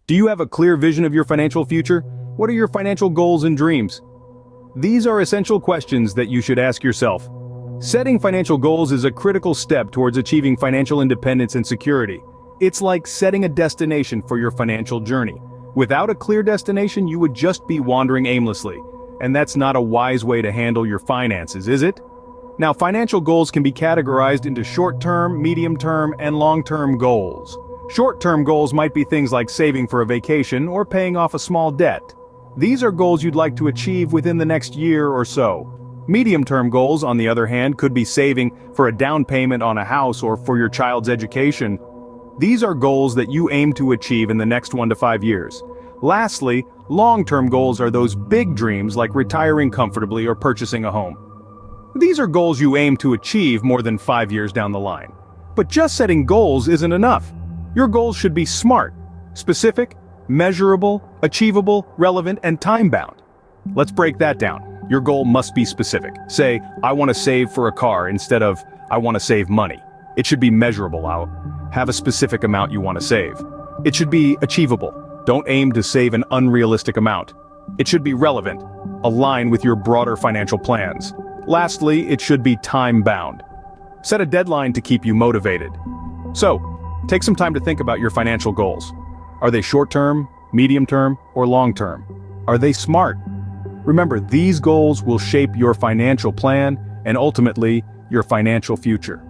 Do you have a clear vision of your financial future? What are your financial goals and dreams? These are essential questions that you should ask yourself. Setting financial goals is a critical step towards achieving financial independence and security. It's like setting a destination for your financial journey. Without a clear destination, you would just be wandering aimlessly. And that's not a wise way to handle your finances, is it? Now, financial goals can be categorized into short-term, medium-term, and long-term goals. Short-term goals might be things like saving for a vacation or paying off a small debt. These are goals you'd like to achieve within the next year or so. Medium-term goals, on the other hand, could be saving for a down payment on a house or for your child's education. These are goals that you aim to achieve in the next 1 to 5 years. Lastly, long-term goals are those big dreams like retiring comfortably or purchasing a home. These are goals you aim to achieve more than 5 years down the line. But just setting goals isn't enough. Your goals should be smart, specific, measurable, achievable, relevant, and time-bound. Let's break that down. Your goal must be specific. Say, I want to save for a car instead of, I want to save money. It should be measurable. Have a specific amount you want to save. It should be achievable. Don't aim to save an unrealistic amount. It should be relevant. Align with your broader financial plans. Lastly, it should be time-bound. Set a deadline to keep you motivated. So, take some time to think about your financial goals. Are they short-term, medium-term, or long-term? Are they smart? Remember, these goals will shape your financial plan and ultimately, your financial future.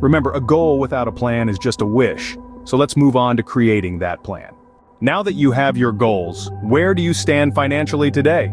Remember, a goal without a plan is just a wish, so let's move on to creating that plan. Now that you have your goals, where do you stand financially today?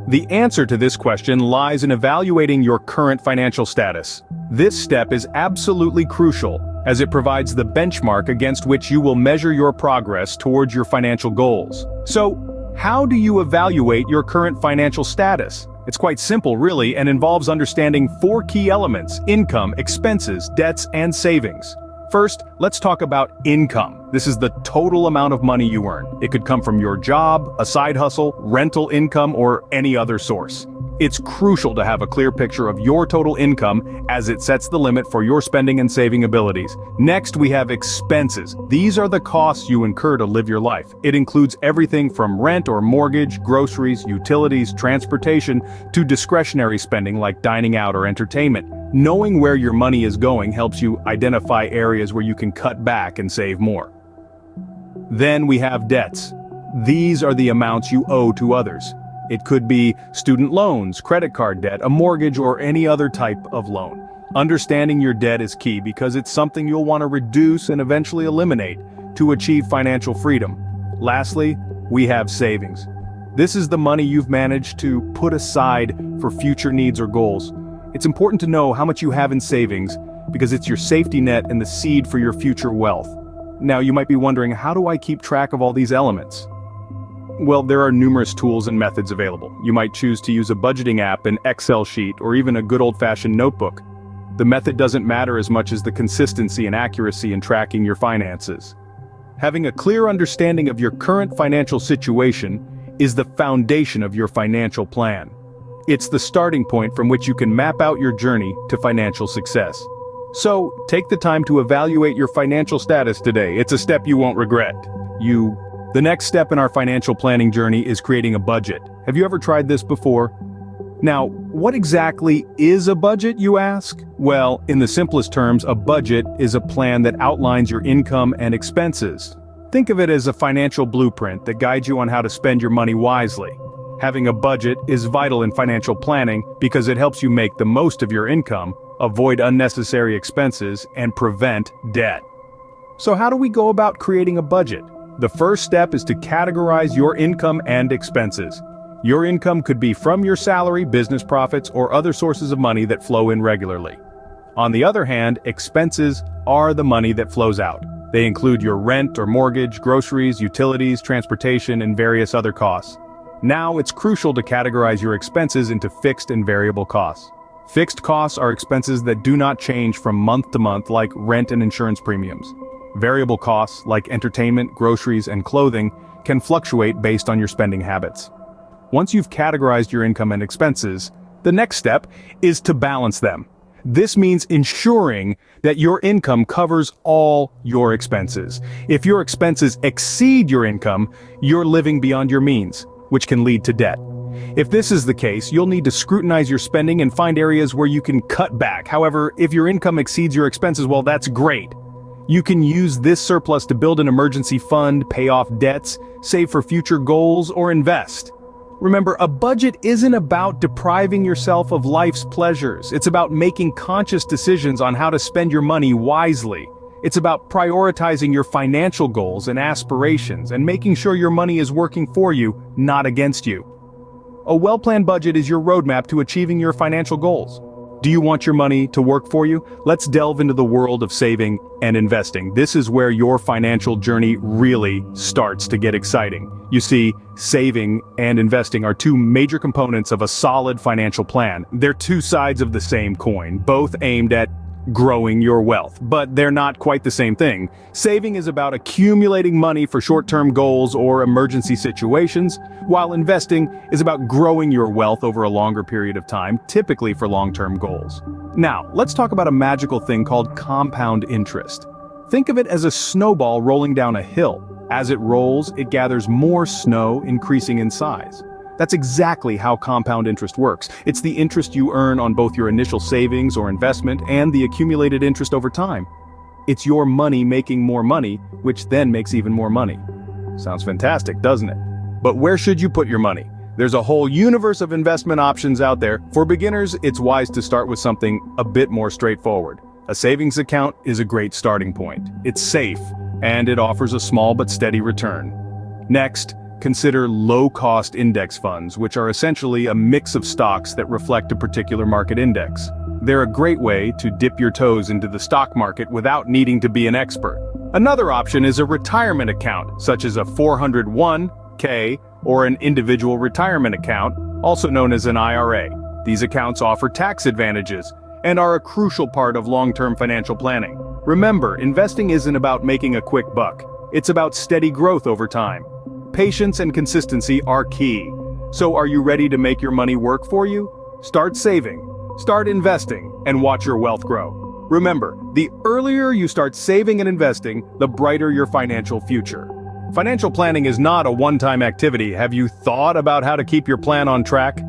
The answer to this question lies in evaluating your current financial status. This step is absolutely crucial, as it provides the benchmark against which you will measure your progress towards your financial goals. So, how do you evaluate your current financial status? It's quite simple, really, and involves understanding 4 key elements: income, expenses, debts, and savings. First, let's talk about income. This is the total amount of money you earn. It could come from your job, a side hustle, rental income, or any other source. It's crucial to have a clear picture of your total income, as it sets the limit for your spending and saving abilities. Next, we have expenses. These are the costs you incur to live your life. It includes everything from rent or mortgage, groceries, utilities, transportation, to discretionary spending like dining out or entertainment. Knowing where your money is going helps you identify areas where you can cut back and save more. Then we have debts. These are the amounts you owe to others. It could be student loans, credit card debt, a mortgage, or any other type of loan. Understanding your debt is key because it's something you'll want to reduce and eventually eliminate to achieve financial freedom. Lastly, we have savings. This is the money you've managed to put aside for future needs or goals. It's important to know how much you have in savings because it's your safety net and the seed for your future wealth. Now, you might be wondering, how do I keep track of all these elements? Well, there are numerous tools and methods available. You might choose to use a budgeting app, an Excel sheet, or even a good old-fashioned notebook. The method doesn't matter as much as the consistency and accuracy in tracking your finances. Having a clear understanding of your current financial situation is the foundation of your financial plan. It's the starting point from which you can map out your journey to financial success. So, take the time to evaluate your financial status today. It's a step you won't regret. The next step in our financial planning journey is creating a budget. Have you ever tried this before? Now, what exactly is a budget, you ask? Well, in the simplest terms, a budget is a plan that outlines your income and expenses. Think of it as a financial blueprint that guides you on how to spend your money wisely. Having a budget is vital in financial planning because it helps you make the most of your income, avoid unnecessary expenses, and prevent debt. So how do we go about creating a budget? The first step is to categorize your income and expenses. Your income could be from your salary, business profits, or other sources of money that flow in regularly. On the other hand, expenses are the money that flows out. They include your rent or mortgage, groceries, utilities, transportation, and various other costs. Now, it's crucial to categorize your expenses into fixed and variable costs. Fixed costs are expenses that do not change from month to month, like rent and insurance premiums. Variable costs, like entertainment, groceries, and clothing, can fluctuate based on your spending habits. Once you've categorized your income and expenses, the next step is to balance them. This means ensuring that your income covers all your expenses. If your expenses exceed your income, you're living beyond your means, which can lead to debt. If this is the case, you'll need to scrutinize your spending and find areas where you can cut back. However, if your income exceeds your expenses, well, that's great. You can use this surplus to build an emergency fund, pay off debts, save for future goals, or invest. Remember, a budget isn't about depriving yourself of life's pleasures. It's about making conscious decisions on how to spend your money wisely. It's about prioritizing your financial goals and aspirations and making sure your money is working for you, not against you. A well-planned budget is your roadmap to achieving your financial goals. Do you want your money to work for you? Let's delve into the world of saving and investing. This is where your financial journey really starts to get exciting. You see, saving and investing are two major components of a solid financial plan. They're two sides of the same coin, both aimed at growing your wealth, but they're not quite the same thing. Saving is about accumulating money for short-term goals or emergency situations, while investing is about growing your wealth over a longer period of time, typically for long-term goals. Now, let's talk about a magical thing called compound interest. Think of it as a snowball rolling down a hill. As it rolls, it gathers more snow, increasing in size. That's exactly how compound interest works. It's the interest you earn on both your initial savings or investment and the accumulated interest over time. It's your money making more money, which then makes even more money. Sounds fantastic, doesn't it? But where should you put your money? There's a whole universe of investment options out there. For beginners, it's wise to start with something a bit more straightforward. A savings account is a great starting point. It's safe, and it offers a small but steady return. Next, consider low-cost index funds, which are essentially a mix of stocks that reflect a particular market index. They're a great way to dip your toes into the stock market without needing to be an expert. Another option is a retirement account, such as a 401k or an individual retirement account, also known as an IRA. These accounts offer tax advantages and are a crucial part of long-term financial planning. Remember, investing isn't about making a quick buck. It's about steady growth over time. Patience and consistency are key. So are you ready to make your money work for you? Start saving, start investing, and watch your wealth grow. Remember, the earlier you start saving and investing, the brighter your financial future. Financial planning is not a one-time activity. Have you thought about how to keep your plan on track?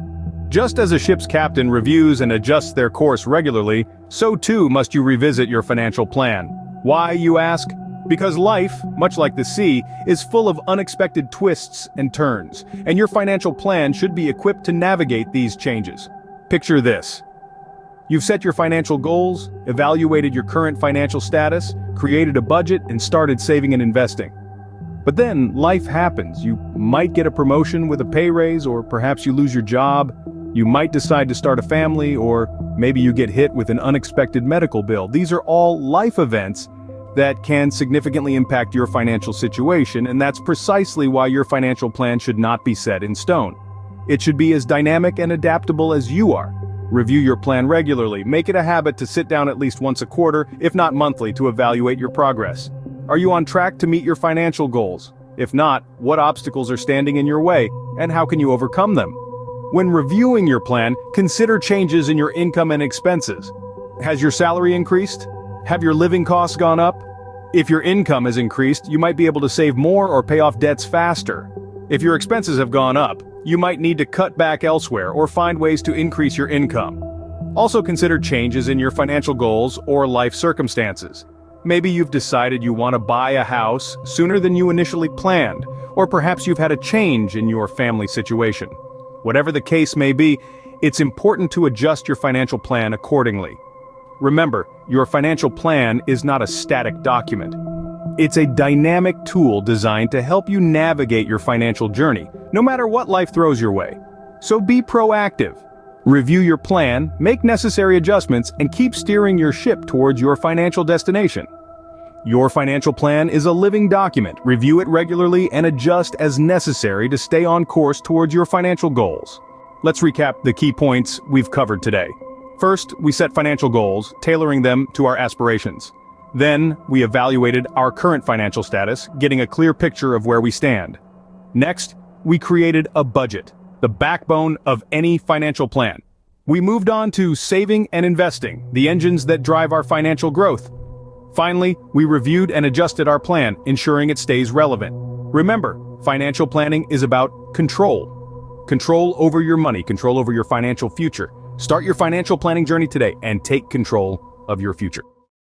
Just as a ship's captain reviews and adjusts their course regularly, so too must you revisit your financial plan. Why, you ask? Because life, much like the sea, is full of unexpected twists and turns, and your financial plan should be equipped to navigate these changes. Picture this. You've set your financial goals, evaluated your current financial status, created a budget, and started saving and investing. But then life happens. You might get a promotion with a pay raise, or perhaps you lose your job. You might decide to start a family, or maybe you get hit with an unexpected medical bill. These are all life events that can significantly impact your financial situation, and that's precisely why your financial plan should not be set in stone. It should be as dynamic and adaptable as you are. Review your plan regularly. Make it a habit to sit down at least once a quarter, if not monthly, to evaluate your progress. Are you on track to meet your financial goals? If not, what obstacles are standing in your way, and how can you overcome them? When reviewing your plan, consider changes in your income and expenses. Has your salary increased? Have your living costs gone up? If your income has increased, you might be able to save more or pay off debts faster. If your expenses have gone up, you might need to cut back elsewhere or find ways to increase your income. Also consider changes in your financial goals or life circumstances. Maybe you've decided you want to buy a house sooner than you initially planned, or perhaps you've had a change in your family situation. Whatever the case may be, it's important to adjust your financial plan accordingly. Remember, your financial plan is not a static document. It's a dynamic tool designed to help you navigate your financial journey, no matter what life throws your way. So be proactive. Review your plan, make necessary adjustments, and keep steering your ship towards your financial destination. Your financial plan is a living document. Review it regularly and adjust as necessary to stay on course towards your financial goals. Let's recap the key points we've covered today. First, we set financial goals, tailoring them to our aspirations. Then, we evaluated our current financial status, getting a clear picture of where we stand. Next, we created a budget, the backbone of any financial plan. We moved on to saving and investing, the engines that drive our financial growth. Finally, we reviewed and adjusted our plan, ensuring it stays relevant. Remember, financial planning is about control. Control over your money, control over your financial future. Start your financial planning journey today and take control of your future.